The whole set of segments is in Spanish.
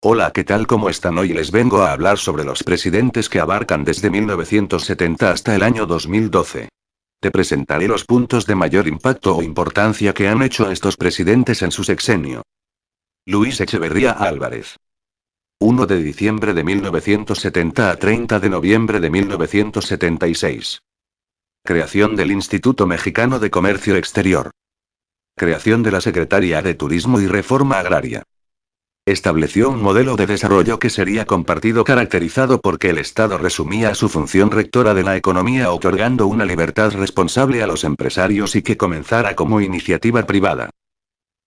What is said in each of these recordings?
Hola, ¿qué tal? ¿Cómo están? Hoy les vengo a hablar sobre los presidentes que abarcan desde 1970 hasta el año 2012. Te presentaré los puntos de mayor impacto o importancia que han hecho estos presidentes en su sexenio. Luis Echeverría Álvarez. 1 de diciembre de 1970 a 30 de noviembre de 1976. Creación del Instituto Mexicano de Comercio Exterior. Creación de la Secretaría de Turismo y Reforma Agraria. Estableció un modelo de desarrollo que sería compartido caracterizado porque el Estado resumía su función rectora de la economía otorgando una libertad responsable a los empresarios y que comenzara como iniciativa privada.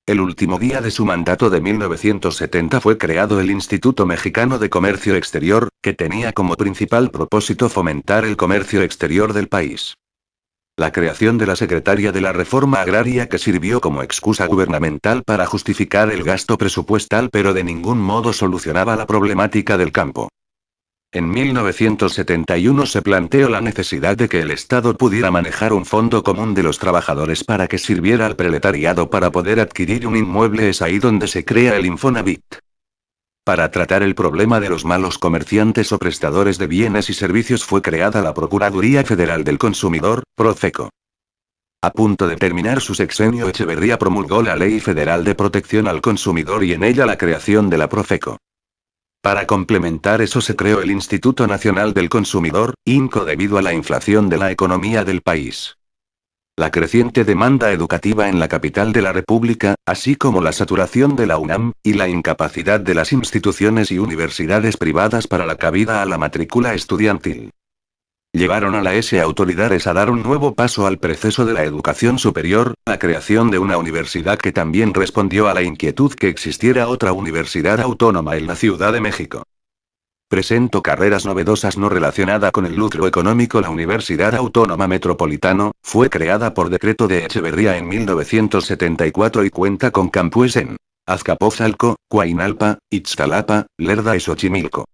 El último día de su mandato de 1970 fue creado el Instituto Mexicano de Comercio Exterior, que tenía como principal propósito fomentar el comercio exterior del país. La creación de la Secretaría de la Reforma Agraria que sirvió como excusa gubernamental para justificar el gasto presupuestal pero de ningún modo solucionaba la problemática del campo. En 1971 se planteó la necesidad de que el Estado pudiera manejar un fondo común de los trabajadores para que sirviera al proletariado para poder adquirir un inmueble. Es ahí donde se crea el Infonavit. Para tratar el problema de los malos comerciantes o prestadores de bienes y servicios fue creada la Procuraduría Federal del Consumidor, Profeco. A punto de terminar su sexenio, Echeverría promulgó la Ley Federal de Protección al Consumidor y en ella la creación de la Profeco. Para complementar eso se creó el Instituto Nacional del Consumidor, INCO, debido a la inflación de la economía del país. La creciente demanda educativa en la capital de la República, así como la saturación de la UNAM, y la incapacidad de las instituciones y universidades privadas para la cabida a la matrícula estudiantil. Llevaron a las autoridades a dar un nuevo paso al proceso de la educación superior, la creación de una universidad que también respondió a la inquietud que existiera otra universidad autónoma en la Ciudad de México. Presentó carreras novedosas no relacionadas con el lucro económico. La Universidad Autónoma Metropolitano, fue creada por decreto de Echeverría en 1974 y cuenta con campus en Azcapotzalco, Coainalpa, Ixtalapa, Lerda y Xochimilco.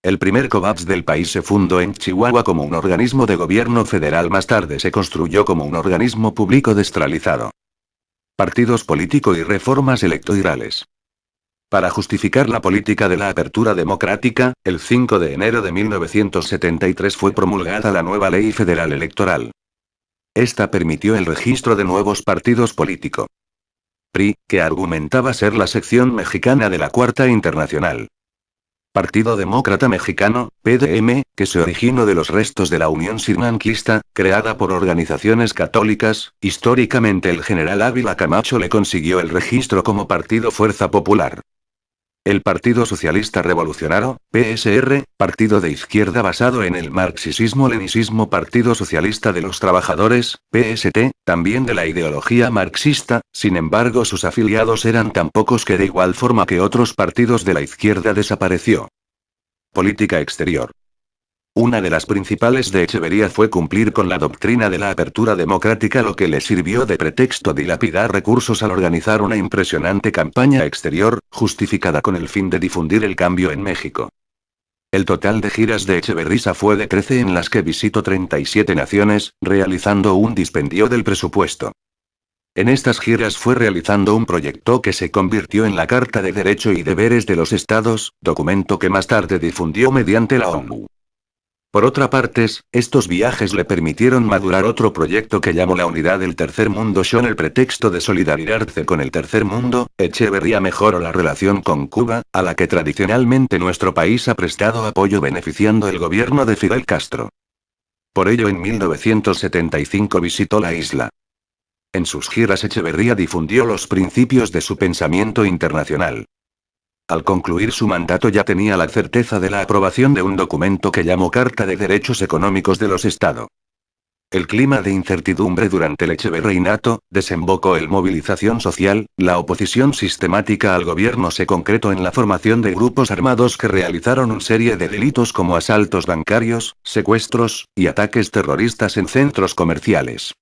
El primer COVAPS del país se fundó en Chihuahua como un organismo de gobierno federal. Más tarde se construyó como un organismo público descentralizado. Partidos políticos y reformas electorales. Para justificar la política de la apertura democrática, el 5 de enero de 1973 fue promulgada la nueva Ley Federal Electoral. Esta permitió el registro de nuevos partidos políticos. PRI, que argumentaba ser la sección mexicana de la Cuarta Internacional. Partido Demócrata Mexicano, PDM, que se originó de los restos de la Unión Sirmanquista, creada por organizaciones católicas. Históricamente el general Ávila Camacho le consiguió el registro como Partido Fuerza Popular. El Partido Socialista Revolucionario, PSR, partido de izquierda basado en el marxismo-leninismo. Partido Socialista de los Trabajadores, PST, también de la ideología marxista, sin embargo sus afiliados eran tan pocos que de igual forma que otros partidos de la izquierda desapareció. Política exterior. Una de las principales de Echeverría fue cumplir con la doctrina de la apertura democrática, lo que le sirvió de pretexto dilapidar recursos al organizar una impresionante campaña exterior, justificada con el fin de difundir el cambio en México. El total de giras de Echeverría fue de 13 en las que visitó 37 naciones, realizando un dispendio del presupuesto. En estas giras fue realizando un proyecto que se convirtió en la Carta de Derecho y Deberes de los Estados, documento que más tarde difundió mediante la ONU. Por otra parte, estos viajes le permitieron madurar otro proyecto que llamó la Unidad del Tercer Mundo. Con el pretexto de solidarizarse con el Tercer Mundo, Echeverría mejoró la relación con Cuba, a la que tradicionalmente nuestro país ha prestado apoyo beneficiando el gobierno de Fidel Castro. Por ello en 1975 visitó la isla. En sus giras Echeverría difundió los principios de su pensamiento internacional. Al concluir su mandato ya tenía la certeza de la aprobación de un documento que llamó Carta de Derechos Económicos de los Estados. El clima de incertidumbre durante el Echeverrianato desembocó en movilización social. La oposición sistemática al gobierno se concretó en la formación de grupos armados que realizaron una serie de delitos como asaltos bancarios, secuestros, y ataques terroristas en centros comerciales.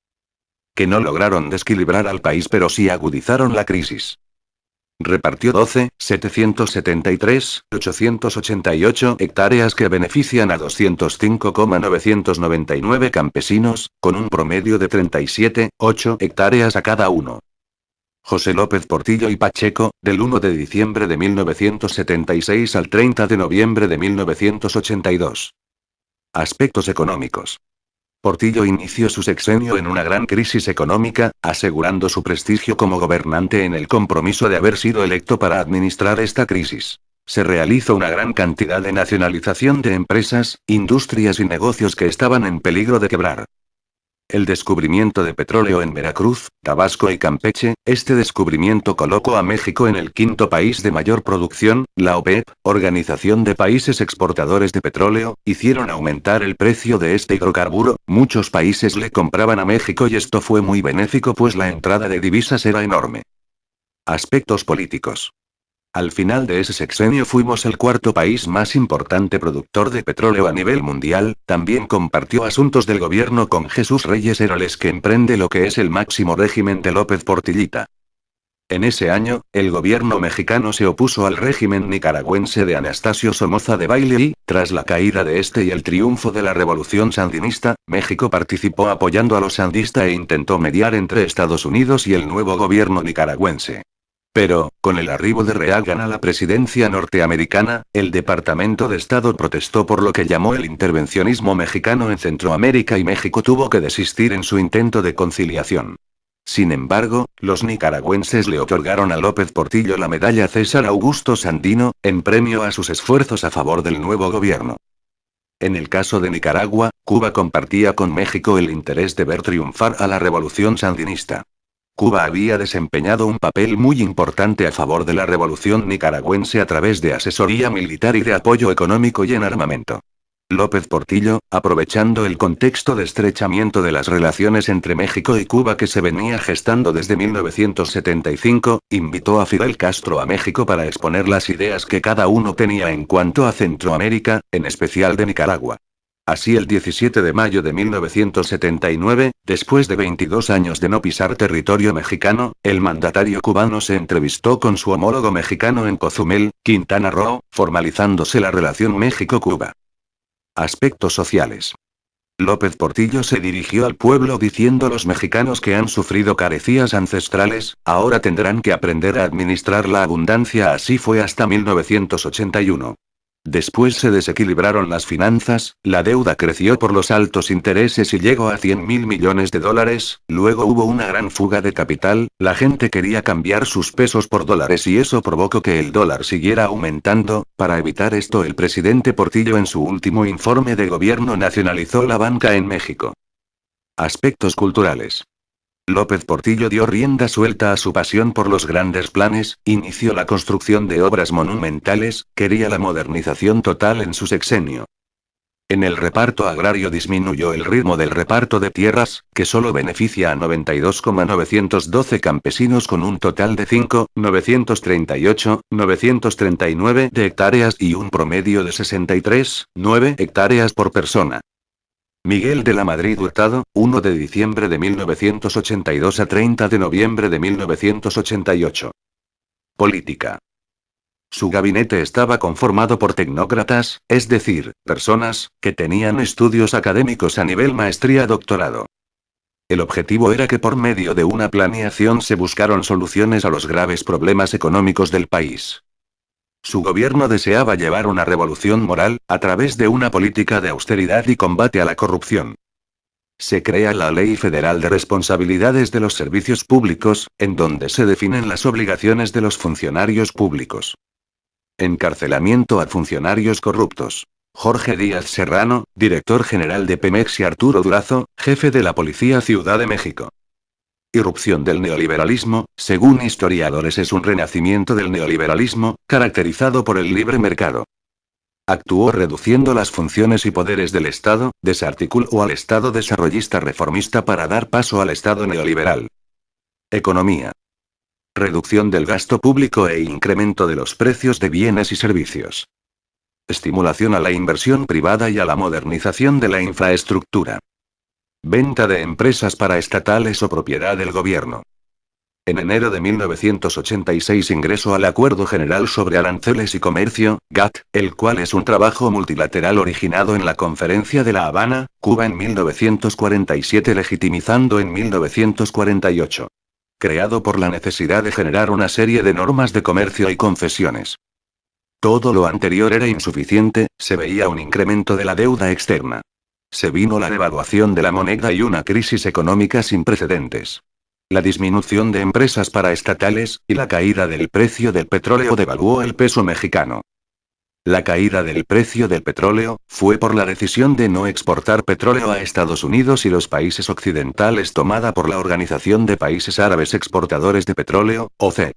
Que no lograron desequilibrar al país pero sí agudizaron la crisis. Repartió 12.773.888 hectáreas que benefician a 205.999 campesinos, con un promedio de 37,8 hectáreas a cada uno. José López Portillo y Pacheco, del 1 de diciembre de 1976 al 30 de noviembre de 1982. Aspectos económicos. Portillo inició su sexenio en una gran crisis económica, asegurando su prestigio como gobernante en el compromiso de haber sido electo para administrar esta crisis. Se realizó una gran cantidad de nacionalización de empresas, industrias y negocios que estaban en peligro de quebrar. El descubrimiento de petróleo en Veracruz, Tabasco y Campeche, este descubrimiento colocó a México en el quinto país de mayor producción. La OPEP, Organización de Países Exportadores de Petróleo, hicieron aumentar el precio de este hidrocarburo. Muchos países le compraban a México y esto fue muy benéfico pues la entrada de divisas era enorme. Aspectos políticos. Al final de ese sexenio fuimos el cuarto país más importante productor de petróleo a nivel mundial. También compartió asuntos del gobierno con Jesús Reyes Heroles, que emprende lo que es el máximo régimen de López Portillita. En ese año, el gobierno mexicano se opuso al régimen nicaragüense de Anastasio Somoza Debayle y, tras la caída de este y el triunfo de la revolución sandinista, México participó apoyando a los sandistas e intentó mediar entre Estados Unidos y el nuevo gobierno nicaragüense. Pero, con el arribo de Reagan a la presidencia norteamericana, el Departamento de Estado protestó por lo que llamó el intervencionismo mexicano en Centroamérica y México tuvo que desistir en su intento de conciliación. Sin embargo, los nicaragüenses le otorgaron a López Portillo la medalla César Augusto Sandino, en premio a sus esfuerzos a favor del nuevo gobierno. En el caso de Nicaragua, Cuba compartía con México el interés de ver triunfar a la revolución sandinista. Cuba había desempeñado un papel muy importante a favor de la revolución nicaragüense a través de asesoría militar y de apoyo económico y en armamento. López Portillo, aprovechando el contexto de estrechamiento de las relaciones entre México y Cuba que se venía gestando desde 1975, invitó a Fidel Castro a México para exponer las ideas que cada uno tenía en cuanto a Centroamérica, en especial de Nicaragua. Así el 17 de mayo de 1979, después de 22 años de no pisar territorio mexicano, el mandatario cubano se entrevistó con su homólogo mexicano en Cozumel, Quintana Roo, formalizándose la relación México-Cuba. Aspectos sociales. López Portillo se dirigió al pueblo diciendo: los mexicanos que han sufrido carencias ancestrales, ahora tendrán que aprender a administrar la abundancia. Así fue hasta 1981. Después se desequilibraron las finanzas, la deuda creció por los altos intereses y llegó a $100.000 millones, luego hubo una gran fuga de capital, la gente quería cambiar sus pesos por dólares y eso provocó que el dólar siguiera aumentando. Para evitar esto, el presidente Portillo en su último informe de gobierno nacionalizó la banca en México. Aspectos culturales. López Portillo dio rienda suelta a su pasión por los grandes planes, inició la construcción de obras monumentales, quería la modernización total en su sexenio. En el reparto agrario disminuyó el ritmo del reparto de tierras, que solo beneficia a 92,912 campesinos con un total de 5,938,939 de hectáreas y un promedio de 63,9 hectáreas por persona. Miguel de la Madrid Hurtado, 1 de diciembre de 1982 a 30 de noviembre de 1988. Política. Su gabinete estaba conformado por tecnócratas, es decir, personas que tenían estudios académicos a nivel maestría-doctorado. El objetivo era que por medio de una planeación se buscaron soluciones a los graves problemas económicos del país. Su gobierno deseaba llevar una revolución moral, a través de una política de austeridad y combate a la corrupción. Se crea la Ley Federal de Responsabilidades de los Servicios Públicos, en donde se definen las obligaciones de los funcionarios públicos. Encarcelamiento a funcionarios corruptos. Jorge Díaz Serrano, director general de Pemex, y Arturo Durazo, jefe de la Policía Ciudad de México. Irrupción del neoliberalismo, según historiadores es un renacimiento del neoliberalismo, caracterizado por el libre mercado. Actuó reduciendo las funciones y poderes del Estado, desarticuló al Estado desarrollista reformista para dar paso al Estado neoliberal. Economía. Reducción del gasto público e incremento de los precios de bienes y servicios. Estimulación a la inversión privada y a la modernización de la infraestructura. Venta de empresas paraestatales o propiedad del gobierno. En enero de 1986 ingresó al Acuerdo General sobre Aranceles y Comercio, GATT, el cual es un trabajo multilateral originado en la Conferencia de La Habana, Cuba en 1947, legitimizando en 1948. creado por la necesidad de generar una serie de normas de comercio y concesiones. Todo lo anterior era insuficiente, se veía un incremento de la deuda externa. Se vino la devaluación de la moneda y una crisis económica sin precedentes. La disminución de empresas paraestatales, y la caída del precio del petróleo devaluó el peso mexicano. La caída del precio del petróleo fue por la decisión de no exportar petróleo a Estados Unidos y los países occidentales tomada por la Organización de Países Árabes Exportadores de Petróleo, OPEP.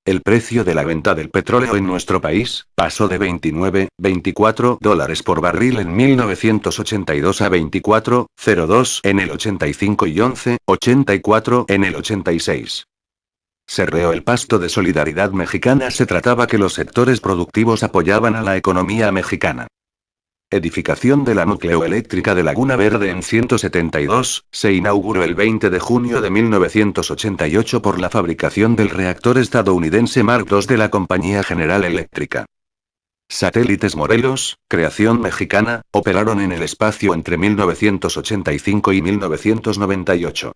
El precio de la venta del petróleo en nuestro país pasó de 29, 24 dólares por barril en 1982 a 24,02 en el 85 y 11,84 en el 86. Se reó el pasto de solidaridad mexicana. Se trataba que los sectores productivos apoyaban a la economía mexicana. Edificación de la nucleoeléctrica de Laguna Verde en 172, se inauguró el 20 de junio de 1988 por la fabricación del reactor estadounidense Mark II de la Compañía General Eléctrica. Satélites Morelos, creación mexicana, operaron en el espacio entre 1985 y 1998.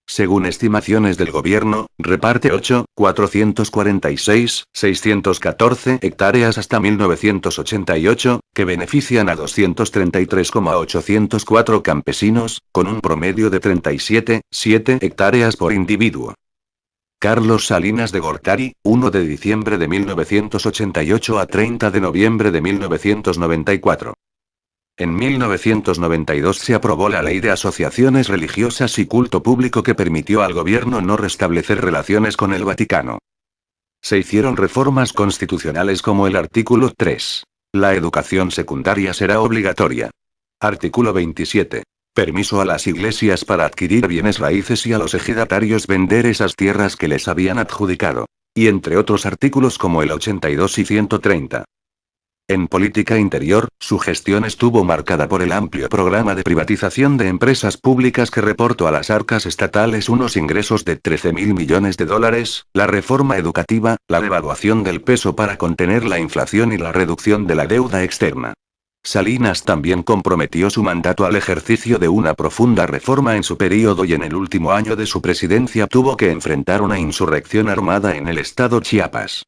Según estimaciones del gobierno, reparte 8,446,614 hectáreas hasta 1988, que benefician a 233,804 campesinos, con un promedio de 37,7 hectáreas por individuo. Carlos Salinas de Gortari, 1 de diciembre de 1988 a 30 de noviembre de 1994. En 1992 se aprobó la Ley de Asociaciones Religiosas y Culto Público que permitió al gobierno no restablecer relaciones con el Vaticano. Se hicieron reformas constitucionales como el artículo 3. La educación secundaria será obligatoria. Artículo 27. Permiso a las iglesias para adquirir bienes raíces y a los ejidatarios vender esas tierras que les habían adjudicado. Y entre otros artículos como el 82 y 130. En política interior, su gestión estuvo marcada por el amplio programa de privatización de empresas públicas que reportó a las arcas estatales unos ingresos de 13.000 millones de dólares, la reforma educativa, la devaluación del peso para contener la inflación y la reducción de la deuda externa. Salinas también comprometió su mandato al ejercicio de una profunda reforma en su período y en el último año de su presidencia tuvo que enfrentar una insurrección armada en el estado Chiapas.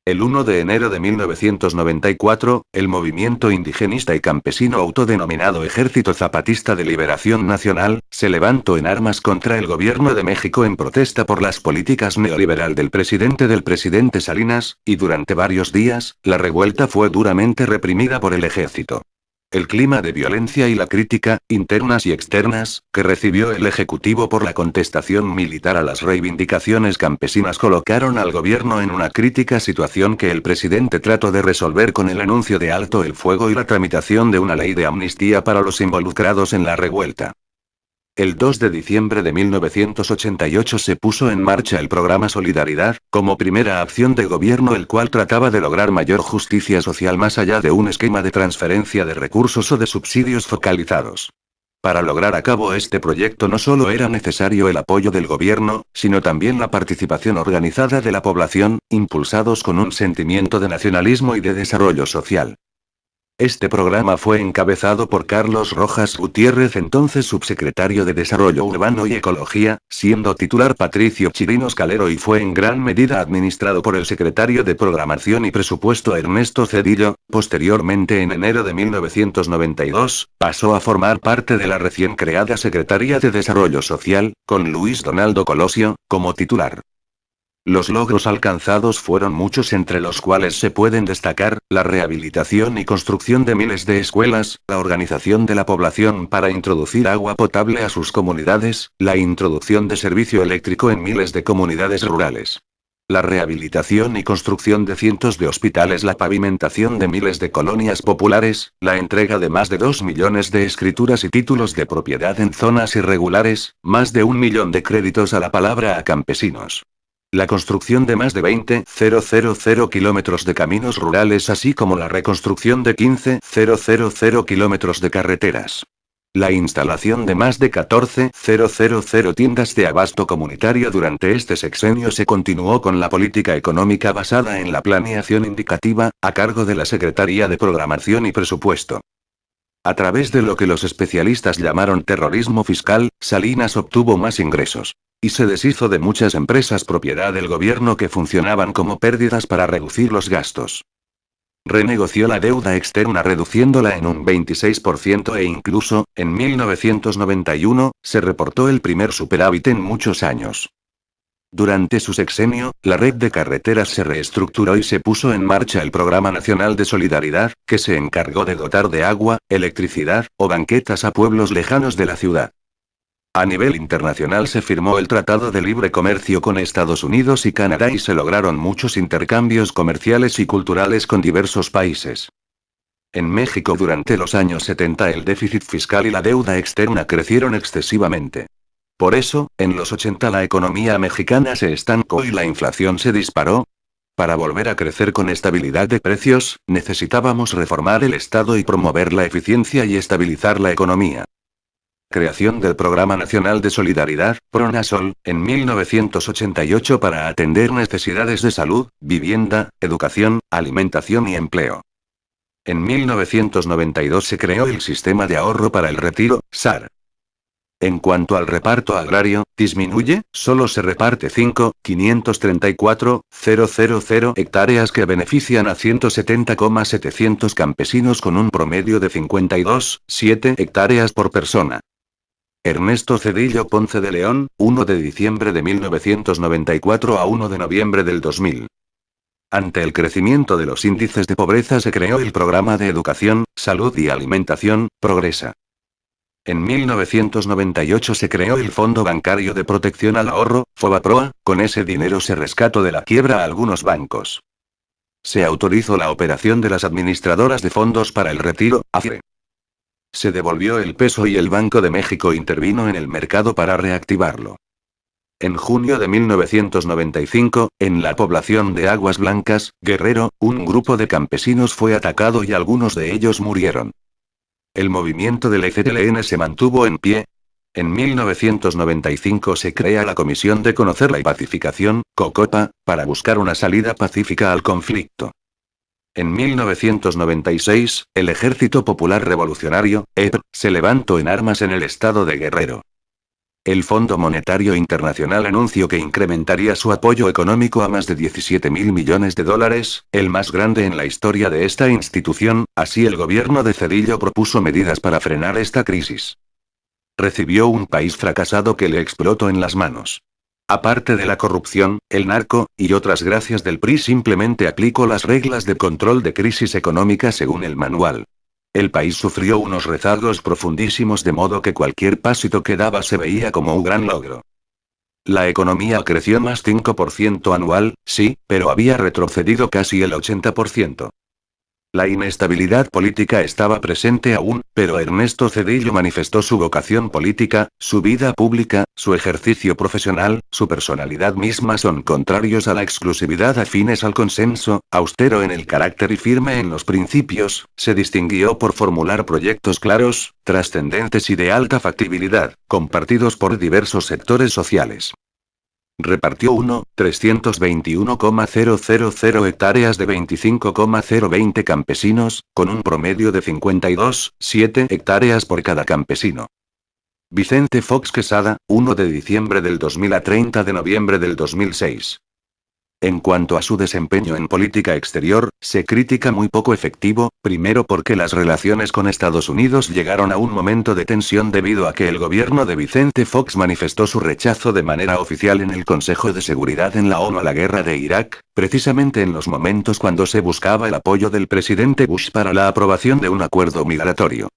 El 1 de enero de 1994, el movimiento indigenista y campesino autodenominado Ejército Zapatista de Liberación Nacional, se levantó en armas contra el gobierno de México en protesta por las políticas neoliberal del presidente Salinas, y durante varios días, la revuelta fue duramente reprimida por el ejército. El clima de violencia y la crítica, internas y externas, que recibió el Ejecutivo por la contestación militar a las reivindicaciones campesinas colocaron al gobierno en una crítica situación que el presidente trató de resolver con el anuncio de alto el fuego y la tramitación de una ley de amnistía para los involucrados en la revuelta. El 2 de diciembre de 1988 se puso en marcha el programa Solidaridad, como primera acción de gobierno el cual trataba de lograr mayor justicia social más allá de un esquema de transferencia de recursos o de subsidios focalizados. Para lograr a cabo este proyecto no solo era necesario el apoyo del gobierno, sino también la participación organizada de la población, impulsados con un sentimiento de nacionalismo y de desarrollo social. Este programa fue encabezado por Carlos Rojas Gutiérrez, entonces subsecretario de Desarrollo Urbano y Ecología, siendo titular Patricio Chirinos Calero y fue en gran medida administrado por el secretario de Programación y Presupuesto Ernesto Cedillo. Posteriormente, en enero de 1992, pasó a formar parte de la recién creada Secretaría de Desarrollo Social, con Luis Donaldo Colosio como titular. Los logros alcanzados fueron muchos, entre los cuales se pueden destacar, la rehabilitación y construcción de miles de escuelas, la organización de la población para introducir agua potable a sus comunidades, la introducción de servicio eléctrico en miles de comunidades rurales. La rehabilitación y construcción de cientos de hospitales, la pavimentación de miles de colonias populares, la entrega de más de 2 millones de escrituras y títulos de propiedad en zonas irregulares, más de 1 millón de créditos a la palabra a campesinos. La construcción de más de 20,000 kilómetros de caminos rurales, así como la reconstrucción de 15,000 kilómetros de carreteras. La instalación de más de 14,000 tiendas de abasto comunitario. Durante este sexenio se continuó con la política económica basada en la planeación indicativa, a cargo de la Secretaría de Programación y Presupuesto. A través de lo que los especialistas llamaron terrorismo fiscal, Salinas obtuvo más ingresos. Y se deshizo de muchas empresas propiedad del gobierno que funcionaban como pérdidas para reducir los gastos. Renegoció la deuda externa reduciéndola en un 26% e incluso, en 1991, se reportó el primer superávit en muchos años. Durante su sexenio, la red de carreteras se reestructuró y se puso en marcha el Programa Nacional de Solidaridad, que se encargó de dotar de agua, electricidad, o banquetas a pueblos lejanos de la ciudad. A nivel internacional se firmó el Tratado de Libre Comercio con Estados Unidos y Canadá y se lograron muchos intercambios comerciales y culturales con diversos países. En México durante los años 70 el déficit fiscal y la deuda externa crecieron excesivamente. Por eso, en los 80 la economía mexicana se estancó y la inflación se disparó. Para volver a crecer con estabilidad de precios, necesitábamos reformar el Estado y promover la eficiencia y estabilizar la economía. Creación del Programa Nacional de Solidaridad, PRONASOL, en 1988 para atender necesidades de salud, vivienda, educación, alimentación y empleo. En 1992 se creó el Sistema de Ahorro para el Retiro, SAR. En cuanto al reparto agrario, disminuye, solo se reparte 534,000 hectáreas que benefician a 170,700 campesinos con un promedio de 52,7 hectáreas por persona. Ernesto Zedillo Ponce de León, 1 de diciembre de 1994 a 1 de noviembre del 2000. Ante el crecimiento de los índices de pobreza se creó el Programa de Educación, Salud y Alimentación, Progresa. En 1998 se creó el Fondo Bancario de Protección al Ahorro, FOBAPROA, con ese dinero se rescató de la quiebra a algunos bancos. Se autorizó la operación de las administradoras de fondos para el retiro, AFRE. Se devolvió el peso y el Banco de México intervino en el mercado para reactivarlo. En junio de 1995, en la población de Aguas Blancas, Guerrero, un grupo de campesinos fue atacado y algunos de ellos murieron. El movimiento del EZLN se mantuvo en pie. En 1995 se crea la Comisión de Conocer y Pacificación, COCOPA, para buscar una salida pacífica al conflicto. En 1996, el Ejército Popular Revolucionario, EPR, se levantó en armas en el estado de Guerrero. El Fondo Monetario Internacional anunció que incrementaría su apoyo económico a más de $17.000 millones, el más grande en la historia de esta institución, así el gobierno de Zedillo propuso medidas para frenar esta crisis. Recibió un país fracasado que le explotó en las manos. Aparte de la corrupción, el narco, y otras gracias del PRI simplemente aplicó las reglas de control de crisis económica según el manual. El país sufrió unos rezagos profundísimos de modo que cualquier pasito que daba se veía como un gran logro. La economía creció más 5% anual, sí, pero había retrocedido casi el 80%. La inestabilidad política estaba presente aún, pero Ernesto Zedillo manifestó su vocación política, su vida pública, su ejercicio profesional, su personalidad misma son contrarios a la exclusividad afines al consenso, austero en el carácter y firme en los principios, se distinguió por formular proyectos claros, trascendentes y de alta factibilidad, compartidos por diversos sectores sociales. Repartió 321,000 hectáreas de 25,020 campesinos, con un promedio de 52,7 hectáreas por cada campesino. Vicente Fox Quesada, 1 de diciembre del 2000 a 30 de noviembre del 2006. En cuanto a su desempeño en política exterior, se critica muy poco efectivo, primero porque las relaciones con Estados Unidos llegaron a un momento de tensión debido a que el gobierno de Vicente Fox manifestó su rechazo de manera oficial en el Consejo de Seguridad en la ONU a la guerra de Irak, precisamente en los momentos cuando se buscaba el apoyo del presidente Bush para la aprobación de un acuerdo migratorio.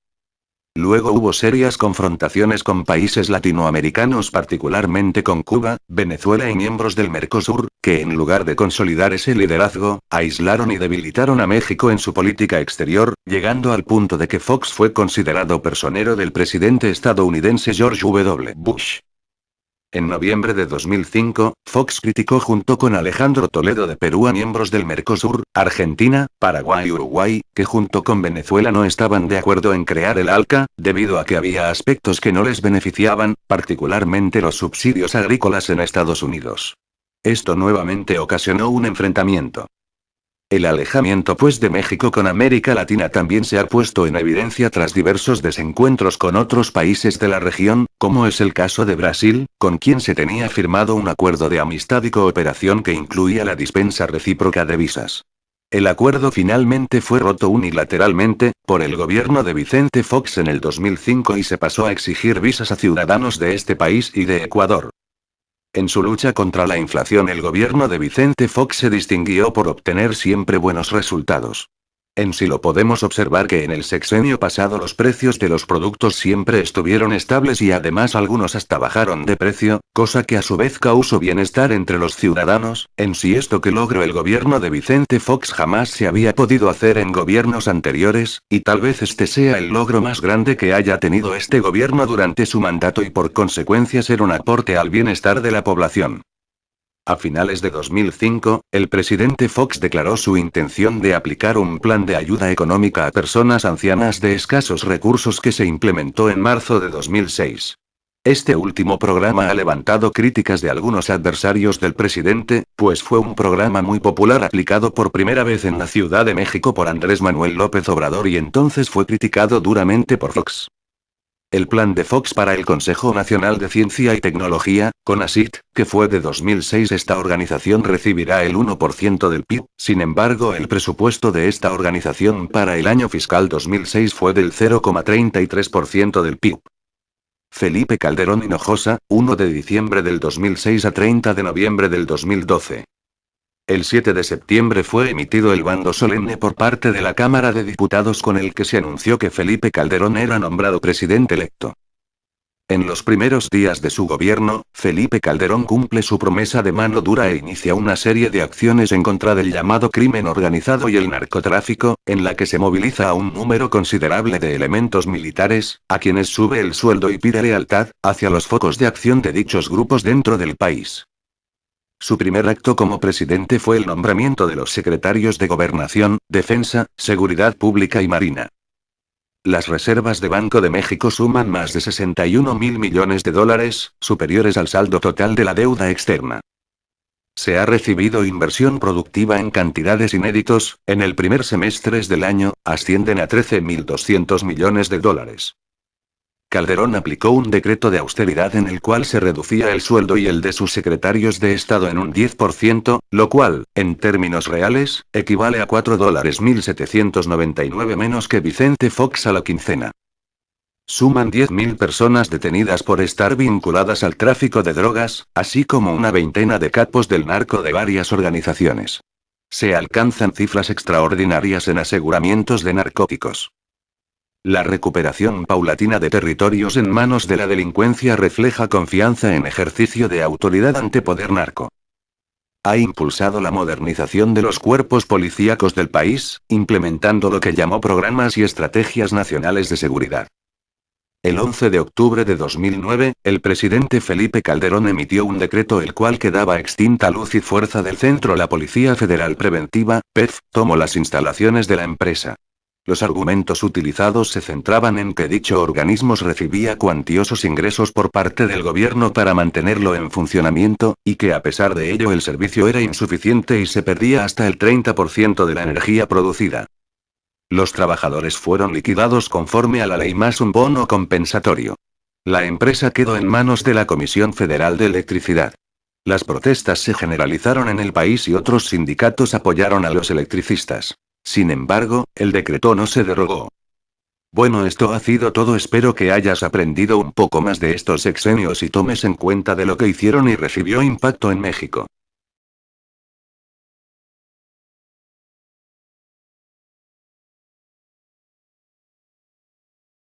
Luego hubo serias confrontaciones con países latinoamericanos, particularmente con Cuba, Venezuela y miembros del Mercosur, que en lugar de consolidar ese liderazgo, aislaron y debilitaron a México en su política exterior, llegando al punto de que Fox fue considerado personero del presidente estadounidense George W. Bush. En noviembre de 2005, Fox criticó junto con Alejandro Toledo de Perú a miembros del Mercosur, Argentina, Paraguay y Uruguay, que junto con Venezuela no estaban de acuerdo en crear el ALCA, debido a que había aspectos que no les beneficiaban, particularmente los subsidios agrícolas en Estados Unidos. Esto nuevamente ocasionó un enfrentamiento. El alejamiento pues de México con América Latina también se ha puesto en evidencia tras diversos desencuentros con otros países de la región, como es el caso de Brasil, con quien se tenía firmado un acuerdo de amistad y cooperación que incluía la dispensa recíproca de visas. El acuerdo finalmente fue roto unilateralmente, por el gobierno de Vicente Fox en el 2005 y se pasó a exigir visas a ciudadanos de este país y de Ecuador. En su lucha contra la inflación, el gobierno de Vicente Fox se distinguió por obtener siempre buenos resultados. En sí lo podemos observar que en el sexenio pasado los precios de los productos siempre estuvieron estables y además algunos hasta bajaron de precio, cosa que a su vez causó bienestar entre los ciudadanos. En sí esto que logró el gobierno de Vicente Fox jamás se había podido hacer en gobiernos anteriores, y tal vez este sea el logro más grande que haya tenido este gobierno durante su mandato y por consecuencia ser un aporte al bienestar de la población. A finales de 2005, el presidente Fox declaró su intención de aplicar un plan de ayuda económica a personas ancianas de escasos recursos que se implementó en marzo de 2006. Este último programa ha levantado críticas de algunos adversarios del presidente, pues fue un programa muy popular aplicado por primera vez en la Ciudad de México por Andrés Manuel López Obrador y entonces fue criticado duramente por Fox. El plan de Fox para el Consejo Nacional de Ciencia y Tecnología, CONACYT, que fue de 2006. Esta organización recibirá el 1% del PIB, sin embargo el presupuesto de esta organización para el año fiscal 2006 fue del 0,33% del PIB. Felipe Calderón Hinojosa, 1 de diciembre del 2006 a 30 de noviembre del 2012. El 7 de septiembre fue emitido el bando solemne por parte de la Cámara de Diputados con el que se anunció que Felipe Calderón era nombrado presidente electo. En los primeros días de su gobierno, Felipe Calderón cumple su promesa de mano dura e inicia una serie de acciones en contra del llamado crimen organizado y el narcotráfico, en la que se moviliza a un número considerable de elementos militares, a quienes sube el sueldo y pide lealtad, hacia los focos de acción de dichos grupos dentro del país. Su primer acto como presidente fue el nombramiento de los secretarios de Gobernación, Defensa, Seguridad Pública y Marina. Las reservas de Banco de México suman más de 61.000 millones de dólares, superiores al saldo total de la deuda externa. Se ha recibido inversión productiva en cantidades inéditos, en el primer semestre del año, ascienden a 13.200 millones de dólares. Calderón aplicó un decreto de austeridad en el cual se reducía el sueldo y el de sus secretarios de Estado en un 10%, lo cual, en términos reales, equivale a $4.799 menos que Vicente Fox a la quincena. Suman 10.000 personas detenidas por estar vinculadas al tráfico de drogas, así como una veintena de capos del narco de varias organizaciones. Se alcanzan cifras extraordinarias en aseguramientos de narcóticos. La recuperación paulatina de territorios en manos de la delincuencia refleja confianza en ejercicio de autoridad ante poder narco. Ha impulsado la modernización de los cuerpos policíacos del país, implementando lo que llamó programas y estrategias nacionales de seguridad. El 11 de octubre de 2009, el presidente Felipe Calderón emitió un decreto el cual quedaba extinta luz y fuerza del centro. La Policía Federal Preventiva, PEF, tomó las instalaciones de la empresa. Los argumentos utilizados se centraban en que dicho organismo recibía cuantiosos ingresos por parte del gobierno para mantenerlo en funcionamiento, y que a pesar de ello el servicio era insuficiente y se perdía hasta el 30% de la energía producida. Los trabajadores fueron liquidados conforme a la ley más un bono compensatorio. La empresa quedó en manos de la Comisión Federal de Electricidad. Las protestas se generalizaron en el país y otros sindicatos apoyaron a los electricistas. Sin embargo, el decreto no se derogó. Bueno, esto ha sido todo. Espero que hayas aprendido un poco más de estos sexenios y tomes en cuenta de lo que hicieron y recibió impacto en México.